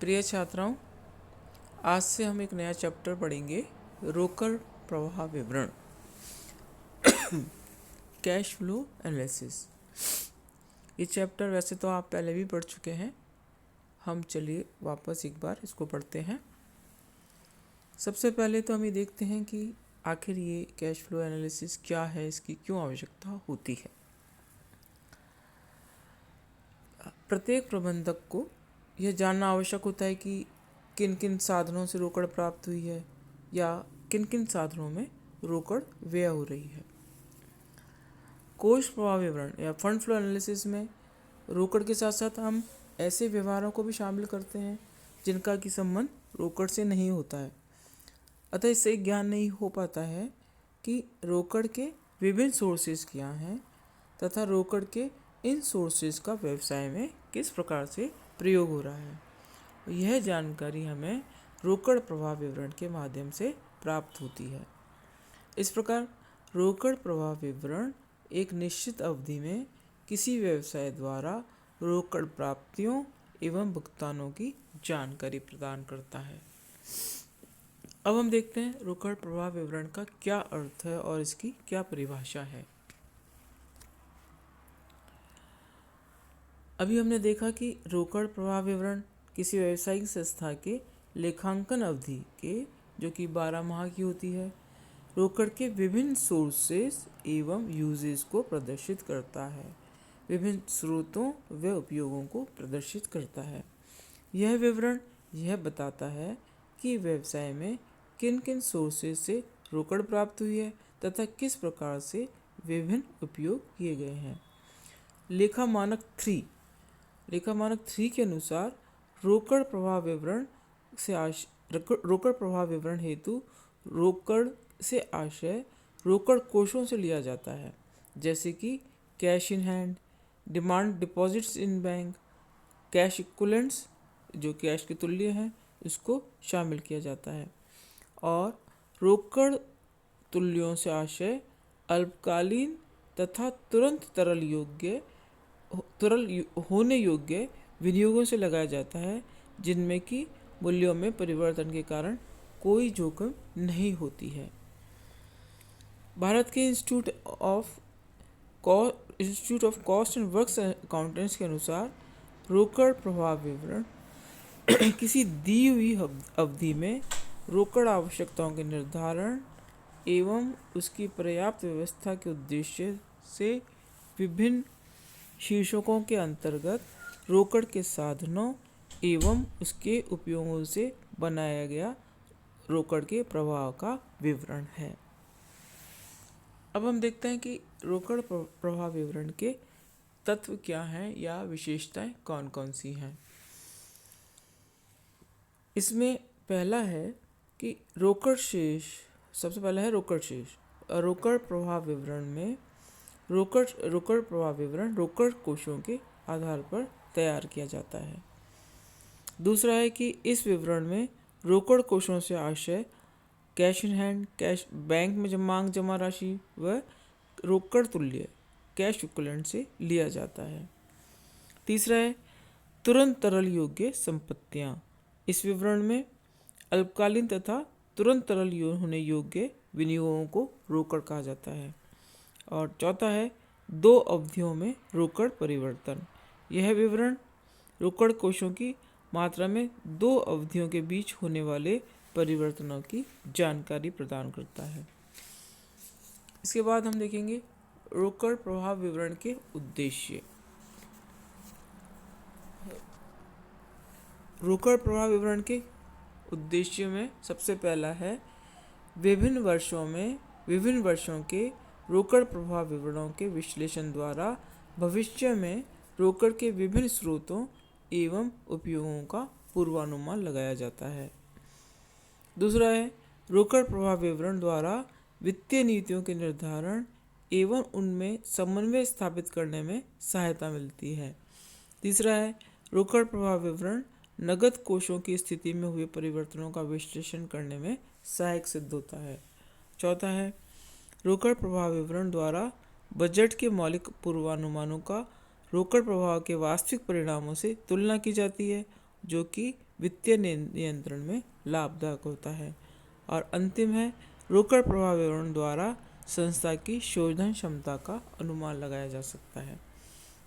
प्रिय छात्राओं, आज से हम एक नया चैप्टर पढ़ेंगे, रोकड़ प्रवाह विवरण, कैश फ्लो एनालिसिस। ये चैप्टर वैसे तो आप पहले भी पढ़ चुके हैं, हम चलिए वापस एक बार इसको पढ़ते हैं। सबसे पहले तो हम ये देखते हैं कि आखिर ये कैश फ्लो एनालिसिस क्या है, इसकी क्यों आवश्यकता होती है। प्रत्येक प्रबंधक को यह जानना आवश्यक होता है कि किन किन साधनों से रोकड़ प्राप्त हुई है या किन किन साधनों में रोकड़ व्यय हो रही है। कोष प्रवाह विवरण या फंड फ्लो एनालिसिस में रोकड़ के साथ साथ हम ऐसे व्यवहारों को भी शामिल करते हैं जिनका कि संबंध रोकड़ से नहीं होता है। अतः इससे ज्ञान नहीं हो पाता है कि रोकड़ के विभिन्न सोर्सेज क्या हैं तथा रोकड़ के इन सोर्सेज का व्यवसाय में किस प्रकार से प्रयोग हो रहा है। यह जानकारी हमें रोकड़ प्रवाह विवरण के माध्यम से प्राप्त होती है। इस प्रकार रोकड़ प्रवाह विवरण एक निश्चित अवधि में किसी व्यवसाय द्वारा रोकड़ प्राप्तियों एवं भुगतानों की जानकारी प्रदान करता है। अब हम देखते हैं रोकड़ प्रवाह विवरण का क्या अर्थ है और इसकी क्या परिभाषा है। अभी हमने देखा कि रोकड़ प्रवाह विवरण किसी व्यावसायिक संस्था के लेखांकन अवधि के, जो कि 12 माह की होती है, रोकड़ के विभिन्न सोर्सेस एवं यूजेस को प्रदर्शित करता है, विभिन्न स्रोतों व उपयोगों को प्रदर्शित करता है। यह विवरण यह बताता है कि व्यवसाय में किन किन सोर्सेस से रोकड़ प्राप्त हुई है तथा किस प्रकार से विभिन्न उपयोग किए गए हैं। लेखा मानक 3 के अनुसार रोकड़ प्रवाह विवरण हेतु रोकड़ से आशय रोकड़ कोषों से लिया जाता है, जैसे कि cash in hand, demand deposits in bank, cash equivalents जो कैश के तुल्य हैं, इसको शामिल किया जाता है। और रोकड़ तुल्यों से आशय अल्पकालीन तथा तुरंत तरल होने योग्य विनियोगों से लगाया जाता है, जिनमें कि मूल्यों में परिवर्तन के कारण कोई जोखिम नहीं होती है। भारत के institute of cost and works accountants के अनुसार रोकड़ प्रवाह विवरण किसी दी हुई अवधि में रोकड़ आवश्यकताओं के निर्धारण एवं उसकी पर्याप्त व्यवस्था के उद्देश्य से विभिन्न शीर्षकों के अंतर्गत रोकड़ के साधनों एवं उसके उपयोगों से बनाया गया रोकड़ के प्रवाह का विवरण है। अब हम देखते हैं कि रोकड़ प्रवाह विवरण के तत्व क्या हैं या विशेषताएं कौन कौन सी हैं। इसमें पहला है कि रोकड़ शेष। सबसे पहला है रोकड़ शेष। रोकड़ प्रवाह विवरण में रोकड़ प्रवाह विवरण रोकड़ कोषों के आधार पर तैयार किया जाता है। दूसरा है कि इस विवरण में रोकड़ कोषों से आशय cash in hand, cash bank में मांग जमा राशि व रोकड़ तुल्य कैश इक्विवेलेंट से लिया जाता है। तीसरा है तुरंत तरल योग्य संपत्तियां। इस विवरण में अल्पकालीन तथा तुरंत तरल होने योग्य विनियोगों को रोकड़ कहा जाता है। और चौथा है 2 अवधियों में रोकड़ परिवर्तन। यह विवरण रोकड़ कोषों की मात्रा में 2 अवधियों के बीच होने वाले परिवर्तनों की जानकारी प्रदान करता है। इसके बाद हम देखेंगे रोकड़ प्रवाह विवरण के उद्देश्य। रोकड़ प्रवाह विवरण के उद्देश्य में सबसे पहला है विभिन्न वर्षों के रोकड़ प्रवाह विवरणों के विश्लेषण द्वारा भविष्य में रोकड़ के विभिन्न स्रोतों एवं उपयोगों का पूर्वानुमान लगाया जाता है। दूसरा है रोकड़ प्रवाह विवरण द्वारा वित्तीय नीतियों के निर्धारण एवं उनमें समन्वय स्थापित करने में सहायता मिलती है। तीसरा है रोकड़ प्रवाह विवरण नगद कोषों की स्थिति में हुए परिवर्तनों का विश्लेषण करने में सहायक सिद्ध होता है। चौथा है रोकड़ प्रवाह विवरण द्वारा बजट के मौलिक पूर्वानुमानों का रोकड़ प्रवाह के वास्तविक परिणामों से तुलना की जाती है, जो कि वित्तीय नियंत्रण में लाभदायक होता है। और अंतिम है, रोकड़ प्रवाह विवरण द्वारा संस्था की शोधन क्षमता का अनुमान लगाया जा सकता है।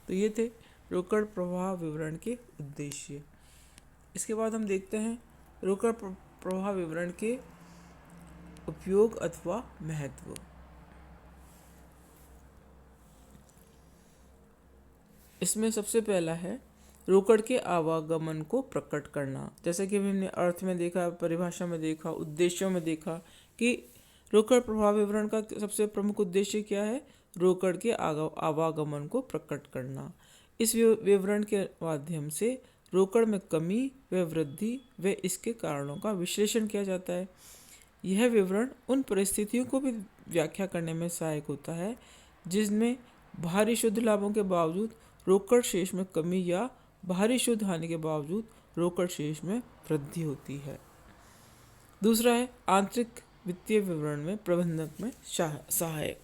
तो ये थे रोकड़ प्रवाह विवरण के उद्देश्य। इसके बाद हम देखते हैं रोकड़ प्रवाह विवरण के उपयोग अथवा महत्व। इसमें सबसे पहला है रोकड़ के आवागमन को प्रकट करना। जैसे कि हमने अर्थ में देखा, परिभाषा में देखा, उद्देश्यों में देखा कि रोकड़ प्रवाह विवरण का सबसे प्रमुख उद्देश्य क्या है, रोकड़ के आवागमन को प्रकट करना। इस विवरण के माध्यम से रोकड़ में कमी व वृद्धि व इसके कारणों का विश्लेषण किया जाता है। यह विवरण उन परिस्थितियों को भी व्याख्या करने में सहायक होता है जिसमें बाहरी शुद्ध लाभों के बावजूद रोकड़ शेष में कमी या बाहरी शुद्ध हानि के बावजूद रोकड़ शेष में वृद्धि होती है। दूसरा है आंतरिक वित्तीय विवरण में प्रबंधक में सहायक।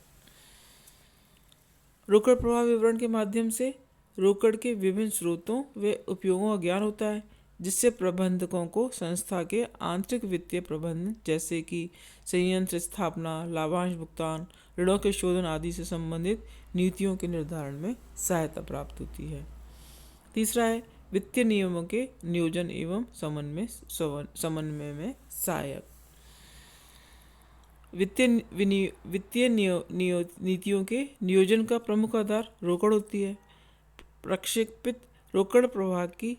रोकड़ प्रवाह विवरण के माध्यम से रोकड़ के विभिन्न स्रोतों व उपयोगों का ज्ञान होता है, जिससे प्रबंधकों को संस्था के आंतरिक वित्तीय प्रबंधन जैसे कि संयंत्र स्थापना, लाभांश भुगतान, ऋणों के शोधन आदि से संबंधित नीतियों के निर्धारण में सहायता प्राप्त होती है। तीसरा है वित्तीय नियमों के नियोजन एवं समन्वय में सहायक। वित्तीय नीतियों के नियोजन का प्रमुख आधार रोकड़ होती है। प्रक्षेपित रोकड़ प्रवाह की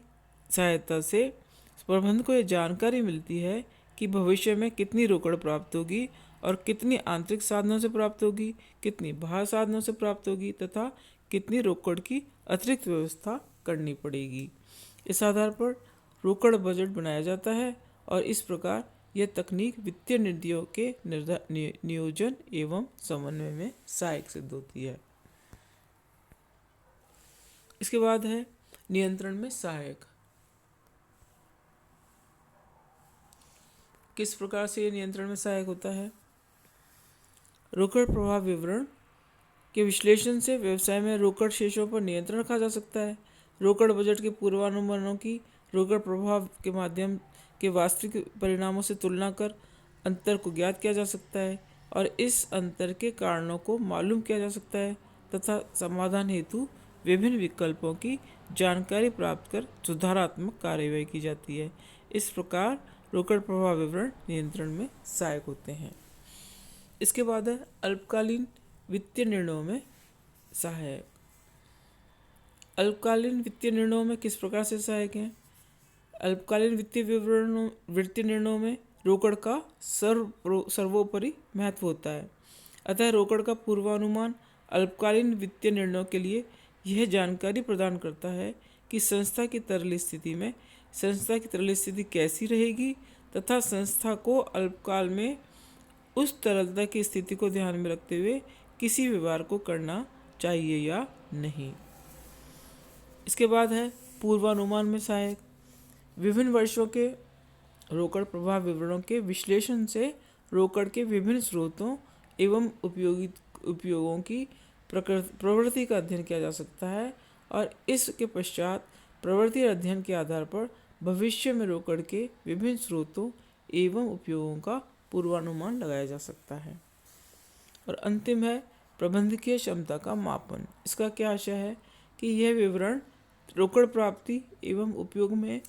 सहायता से प्रबंधक को यह जानकारी मिलती है कि भविष्य में कितनी रोकड़ प्राप्त होगी और कितनी आंतरिक साधनों से प्राप्त होगी, कितनी बाह्य साधनों से प्राप्त होगी तथा कितनी रोकड़ की अतिरिक्त व्यवस्था करनी पड़ेगी। इस आधार पर रोकड़ बजट बनाया जाता है और इस प्रकार यह तकनीक वित्तीय नीतियों के नियोजन एवं समन्वय में सहायक सिद्ध होती है। इसके बाद है नियंत्रण में सहायक। किस प्रकार से यह नियंत्रण में सहायक होता है? रोकड़ प्रवाह विवरण के विश्लेषण से व्यवसाय में रोकड़ शेषों पर नियंत्रण रखा जा सकता है। रोकड़ बजट के पूर्वानुमानों की रोकड़ प्रवाह के माध्यम के वास्तविक परिणामों से तुलना कर अंतर को ज्ञात किया जा सकता है और इस अंतर के कारणों को मालूम किया जा सकता है तथा समाधान हेतु विभिन्न विकल्पों की जानकारी प्राप्त कर सुधारात्मक कार्यवाही की जाती है। इस प्रकार रोकड़ प्रवाह विवरण नियंत्रण में सहायक होते हैं। इसके बाद है अल्पकालीन वित्तीय निर्णयों में सहायक। अल्पकालीन वित्तीय निर्णयों में किस प्रकार से सहायक हैं? अल्पकालीन वित्तीय निर्णयों में रोकड़ का सर्वोपरि महत्व होता है। अतः रोकड़ का पूर्वानुमान अल्पकालीन वित्तीय निर्णयों के लिए यह जानकारी प्रदान करता है कि संस्था की तरल स्थिति कैसी रहेगी तथा संस्था को अल्पकाल में उस तरलता की स्थिति को ध्यान में रखते हुए किसी व्यवहार को करना चाहिए या नहीं। इसके बाद है पूर्वानुमान में सहायक। विभिन्न वर्षों के रोकड़ प्रवाह विवरणों के विश्लेषण से रोकड़ के विभिन्न स्रोतों एवं उपयोगों की प्रवृत्ति का अध्ययन किया जा सकता है और इसके पश्चात प्रवृत्ति अध्ययन के आधार पर भविष्य में रोकड़ के विभिन्न स्रोतों एवं उपयोगों का पूर्वानुमान लगाया जा सकता है। और अंतिम है प्रबंधकीय क्षमता का मापन। इसका क्या आशय है कि यह विवरण रोकड़ प्राप्ति एवं उपयोग में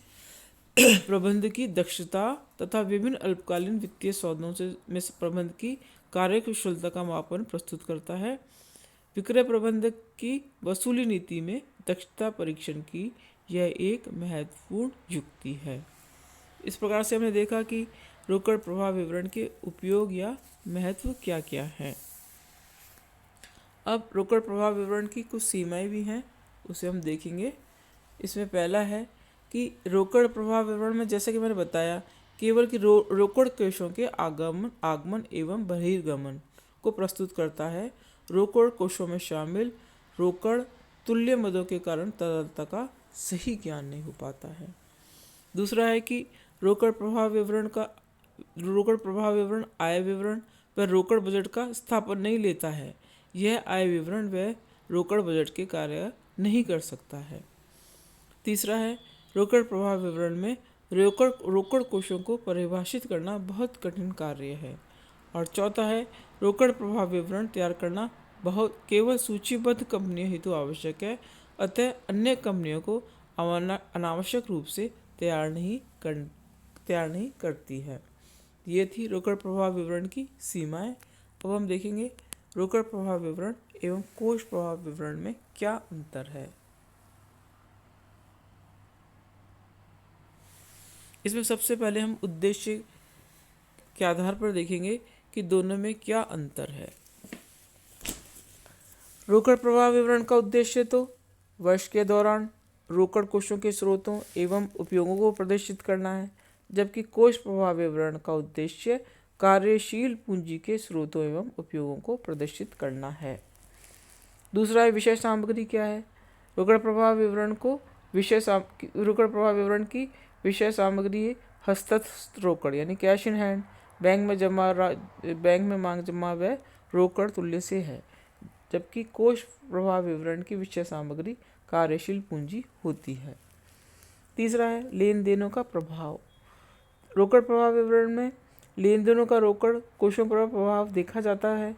प्रबंध की दक्षता तथा विभिन्न अल्पकालीन वित्तीय सौदों में प्रबंध की कार्यकुशलता का मापन प्रस्तुत करता है। विक्रय प्रबंधक की वसूली नीति में दक्षता परीक्षण की यह एक महत्वपूर्ण युक्ति है। इस प्रकार से हमने देखा कि रोकड़ प्रवाह विवरण के उपयोग या महत्व क्या क्या है। अब रोकड़ प्रवाह विवरण की कुछ सीमाएं भी हैं, उसे हम देखेंगे। इसमें पहला है कि रोकड़ प्रवाह विवरण में जैसे कि मैंने बताया केवल कि रोकड़ कोषों के आगमन एवं बहिर्गमन को प्रस्तुत करता है। रोकड़ कोषों में शामिल रोकड़ तुल्य मदों के कारण तरलता का सही ज्ञान नहीं हो पाता है। दूसरा है कि रोकड़ प्रवाह विवरण आय विवरण व रोकड़ बजट का स्थापन नहीं लेता है। यह आय विवरण व रोकड़ बजट के कार्य नहीं कर सकता है। तीसरा है रोकड़ प्रवाह विवरण में रोकड़ कोषों को परिभाषित करना बहुत कठिन कार्य है। और चौथा है, रोकड़ प्रवाह विवरण तैयार करना केवल सूचीबद्ध कंपनियों हेतु आवश्यक है, अतः अन्य कंपनियों को अनावश्यक रूप से तैयार नहीं करती है। ये थी रोकड़ प्रवाह विवरण की सीमाएं। अब हम देखेंगे रोकड़ प्रवाह विवरण एवं कोष प्रवाह विवरण में क्या अंतर है। इसमें सबसे पहले हम उद्देश्य के आधार पर देखेंगे कि दोनों में क्या अंतर है। रोकड़ प्रवाह विवरण का उद्देश्य तो वर्ष के दौरान रोकड़ कोषों के स्रोतों एवं उपयोगों को प्रदर्शित करना है, जबकि कोष प्रवाह विवरण का उद्देश्य कार्यशील पूंजी के स्रोतों एवं उपयोगों को प्रदर्शित करना है। दूसरा है विषय सामग्री क्या है। रोकड़ प्रवाह विवरण की विषय सामग्री हस्तस्थ रोकड़ यानी कैश इन हैंड, बैंक में मांग जमा व रोकड़ तुल्य से है, जबकि कोष प्रवाह विवरण की विषय सामग्री कार्यशील पूंजी होती है। तीसरा है लेन देनों का प्रभाव। रोकड़ प्रवाह विवरण में लेन देनों का रोकड़ कोषों पर प्रभाव देखा जाता है।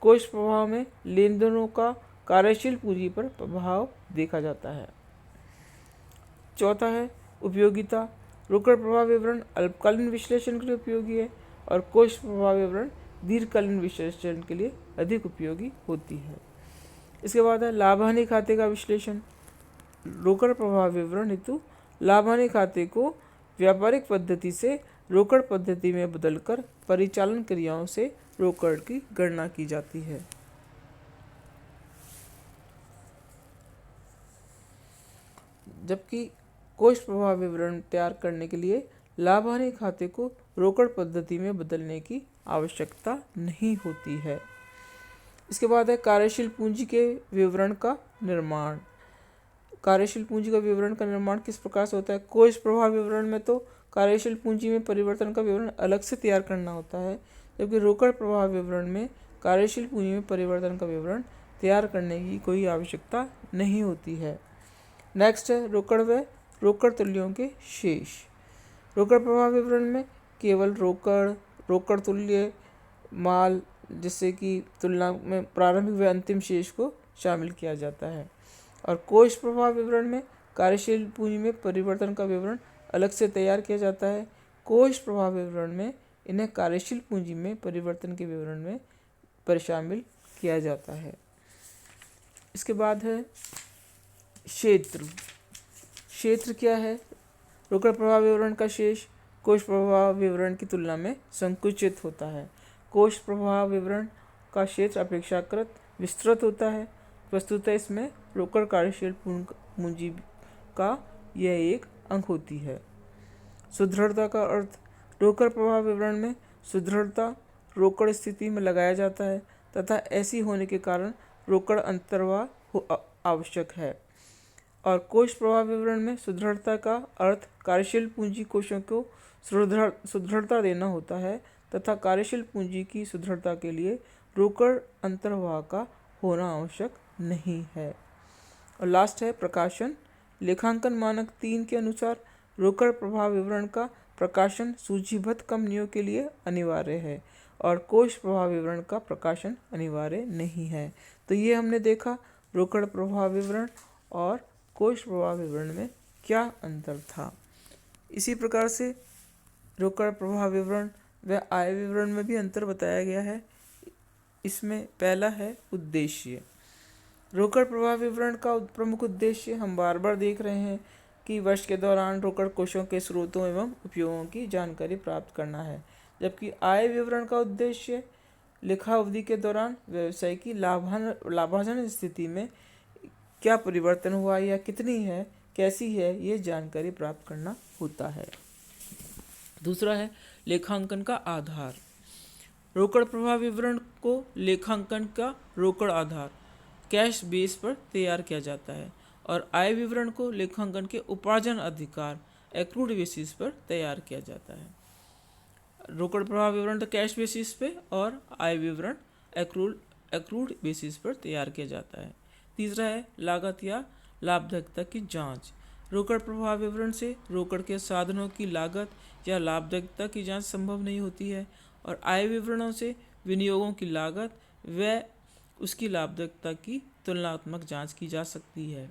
कोष प्रवाह में लेन देनों का कार्यशील पूंजी पर प्रभाव देखा जाता है। चौथा है उपयोगिता। रोकड़ प्रवाह विवरण अल्पकालीन विश्लेषण के लिए उपयोगी है और कोष प्रवाह विवरण दीर्घकालीन विश्लेषण के लिए अधिक उपयोगी होती है। इसके बाद है लाभ हानि खाते का विश्लेषण। रोकड़ प्रवाह विवरण हेतु लाभ हानि खाते को व्यापारिक पद्धति से रोकड़ पद्धति में बदलकर परिचालन क्रियाओं से रोकड़ की गणना की जाती है। जबकि कोष प्रवाह विवरण तैयार करने के लिए लाभ हानि खाते को रोकड़ पद्धति में बदलने की आवश्यकता नहीं होती है। इसके बाद है कार्यशील पूंजी के विवरण का निर्माण। कार्यशील पूंजी का विवरण का निर्माण किस प्रकार से होता है। कोष प्रवाह विवरण में तो कार्यशील पूंजी में परिवर्तन का विवरण अलग से तैयार करना होता है, जबकि रोकड़ प्रवाह विवरण में कार्यशील पूंजी में परिवर्तन का विवरण तैयार करने की कोई आवश्यकता नहीं होती है। नेक्स्ट है रोकड़ व रोकड़ तुल्यों के शेष। रोकड़ प्रवाह विवरण में केवल रोकड़ तुल्य माल जिससे कि तुलना में प्रारंभिक व अंतिम शेष को शामिल किया जाता है, और कोष प्रवाह विवरण में कार्यशील पूंजी में परिवर्तन का विवरण अलग से तैयार किया जाता है। कोष प्रवाह विवरण में इन्हें कार्यशील पूंजी में परिवर्तन के विवरण में शामिल किया जाता है। इसके बाद है क्षेत्र क्या है। रोकड़ प्रवाह विवरण का शेष कोष प्रवाह विवरण की तुलना में संकुचित होता है। कोष प्रवाह विवरण का क्षेत्र अपेक्षाकृत विस्तृत होता है। वस्तुतः इसमें रोकड़ कार्यशील पूंजी का यह एक अंग होती है। सुदृढ़ता का अर्थ। रोकड़ प्रवाह विवरण में सुदृढ़ता रोकड़ स्थिति में लगाया जाता है तथा ऐसी होने के कारण रोकड़ अंतर्वाह आवश्यक है, और कोष प्रवाह विवरण में सुदृढ़ता का अर्थ कार्यशील पूंजी कोषों को सुदृढ़ता देना होता है तथा कार्यशील पूंजी की सुदृढ़ता के लिए रोकड़ अंतर्वाह का होना आवश्यक नहीं है। और लास्ट है प्रकाशन। लेखांकन मानक 3 के अनुसार रोकड़ प्रवाह विवरण का प्रकाशन सूचीबद्ध कंपनियों के लिए अनिवार्य है और कोष प्रवाह विवरण का प्रकाशन अनिवार्य नहीं है। तो ये हमने देखा रोकड़ प्रवाह विवरण और कोष प्रवाह विवरण में क्या अंतर था। इसी प्रकार से रोकड़ प्रवाह विवरण व आय विवरण में भी अंतर बताया गया है। इसमें पहला है उद्देश्य। रोकड़ प्रवाह विवरण का प्रमुख उद्देश्य हम बार बार देख रहे हैं कि वर्ष के दौरान रोकड़ कोषों के स्रोतों एवं उपयोगों की जानकारी प्राप्त करना है, जबकि आय विवरण का उद्देश्य लेखा अवधि के दौरान व्यवसाय की लाभार्जन स्थिति में क्या परिवर्तन हुआ या कितनी है, कैसी है, ये जानकारी प्राप्त करना होता है। दूसरा है लेखांकन का आधार। रोकड़ प्रवाह विवरण को लेखांकन का रोकड़ आधार कैश बेस पर तैयार किया जाता है और आय विवरण को लेखांकन के उपार्जन अधिकार एक्रूड बेसिस पर तैयार किया जाता है। रोकड़ प्रवाह विवरण तो कैश बेसिस पे और आय विवरण एक्रूड बेसिस पर तैयार किया जाता है। तीसरा है लागत या लाभदायकता की जांच। रोकड़ प्रवाह विवरण से रोकड़ के साधनों की लागत या लाभदायकता की जांच संभव नहीं होती है, और आय विवरणों से विनियोगों की लागत व उसकी लाभदायकता की तुलनात्मक जांच की जा सकती है।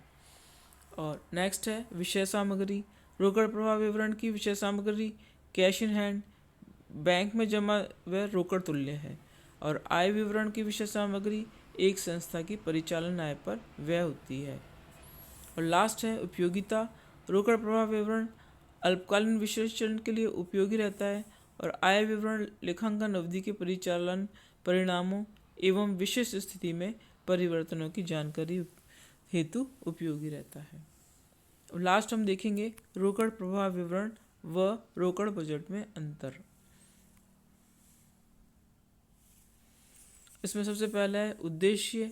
और नेक्स्ट है विषय सामग्री। रोकड़ प्रवाह विवरण की विषय सामग्री कैश इन हैंड, बैंक में जमा व रोकड़ तुल्य है, और आय विवरण की विषय सामग्री एक संस्था की परिचालन आय पर व्यय होती है। और लास्ट है उपयोगिता। रोकड़ प्रवाह विवरण अल्पकालीन विश्लेषण के लिए उपयोगी रहता है, और आय विवरण लेखांकन अवधि के परिचालन परिणामों एवं विशेष स्थिति में परिवर्तनों की जानकारी हेतु उपयोगी रहता है। लास्ट हम देखेंगे रोकड़ प्रवाह विवरण व रोकड़ बजट में अंतर। इसमें सबसे पहला है उद्देश्य।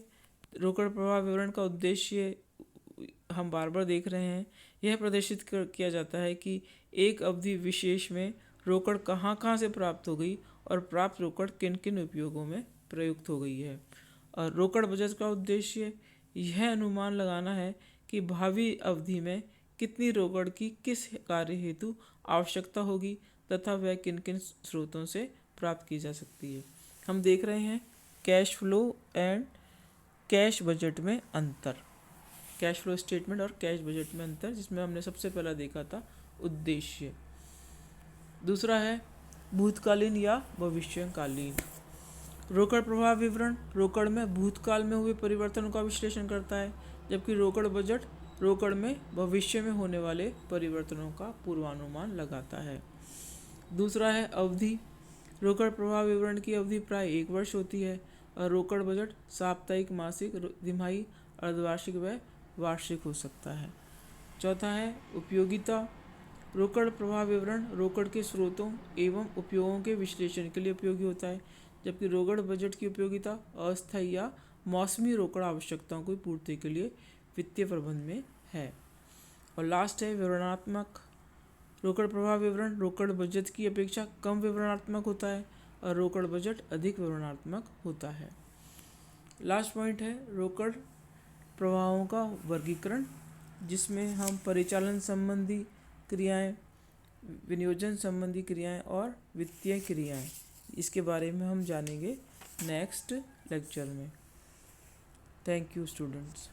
रोकड़ प्रवाह विवरण का उद्देश्य हम बार बार देख रहे हैं, यह प्रदर्शित किया जाता है कि एक अवधि विशेष में रोकड़ कहाँ कहाँ से प्राप्त हो गई और प्राप्त रोकड़ किन किन उपयोगों में प्रयुक्त हो गई है। और रोकड़ बजट का उद्देश्य यह अनुमान लगाना है कि भावी अवधि में कितनी रोकड़ की किस कार्य हेतु आवश्यकता होगी तथा वह किन किन स्रोतों से प्राप्त की जा सकती है। हम देख रहे हैं cash flow and cash budget में अंतर, कैश फ्लो स्टेटमेंट और कैश बजट में अंतर, जिसमें हमने सबसे पहला देखा था उद्देश्य। दूसरा है भूतकालीन या भविष्यकालीन। रोकड़ प्रवाह विवरण रोकड़ में भूतकाल में हुए परिवर्तनों का विश्लेषण करता है, जबकि रोकड़ बजट रोकड़ में भविष्य में होने वाले परिवर्तनों का पूर्वानुमान लगाता है। दूसरा है अवधि। रोकड़ प्रवाह विवरण की अवधि प्राय 1 वर्ष होती है, और रोकड़ बजट साप्ताहिक, मासिक, तिमाही, अर्धवार्षिक व वार्षिक हो सकता है। चौथा है उपयोगिता। रोकड़ प्रवाह विवरण रोकड़ के स्रोतों एवं उपयोगों के विश्लेषण के लिए उपयोगी होता है, जबकि रोकड़ बजट की उपयोगिता अस्थायी या मौसमी रोकड़ आवश्यकताओं की पूर्ति के लिए वित्तीय प्रबंध में है। और लास्ट है विवरणात्मक। रोकड़ प्रवाह विवरण रोकड़ बजट की अपेक्षा कम विवरणात्मक होता है, और रोकड़ बजट अधिक विवरणात्मक होता है। लास्ट पॉइंट है रोकड़ प्रवाहों का वर्गीकरण, जिसमें हम परिचालन संबंधी क्रियाएं, विनियोजन संबंधी क्रियाएं और वित्तीय क्रियाएं, इसके बारे में हम जानेंगे नेक्स्ट लेक्चर में। Thank you students.